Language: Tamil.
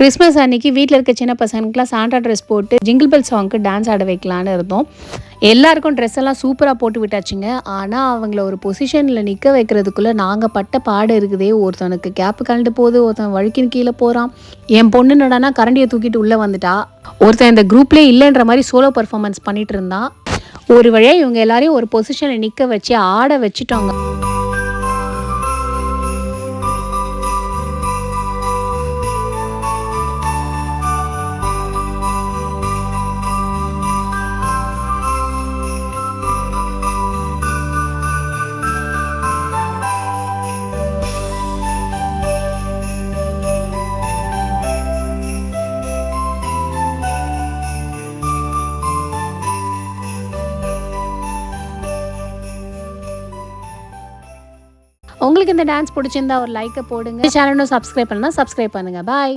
கிறிஸ்மஸ் அன்னைக்கு வீட்டில் இருக்க சின்ன பசங்களுக்குலாம் சாண்டா ட்ரெஸ் போட்டு ஜிங்கிள் பெல் சாங்க்கு டான்ஸ் ஆட வைக்கலான்னு இருந்தோம். எல்லாருக்கும் ட்ரெஸ் எல்லாம் சூப்பராக போட்டு விட்டாச்சுங்க. ஆனால் அவங்கள ஒரு பொசிஷனில் நிற்க வைக்கிறதுக்குள்ளே நாங்கள் பட்ட பாடு இருக்குதே. ஒருத்தனுக்கு கேப்பு கழண்டு போகுது, ஒருத்தன் வழுக்கின்னு கீழே போகிறான். என் பொண்ணு என்னடானா கரண்டியை தூக்கிட்டு உள்ளே வந்துட்டா. ஒருத்தன் இந்த குரூப்லேயே இல்லைன்ற மாதிரி சோலோ பர்ஃபார்மன்ஸ் பண்ணிட்டு இருந்தான். ஒரு வழியாக இவங்க எல்லாரையும் ஒரு பொசிஷனில் நிற்க வச்சு ஆட வச்சுட்டாங்க. உங்களுக்கு இந்த டான்ஸ் பிடிச்சிருந்தா ஒரு லைக்கை போடுங்க. சேனலும் சப்ஸ்கிரைப் பண்ணால் சப்ஸ்கிரைப் பண்ணுங்கள். பாய்.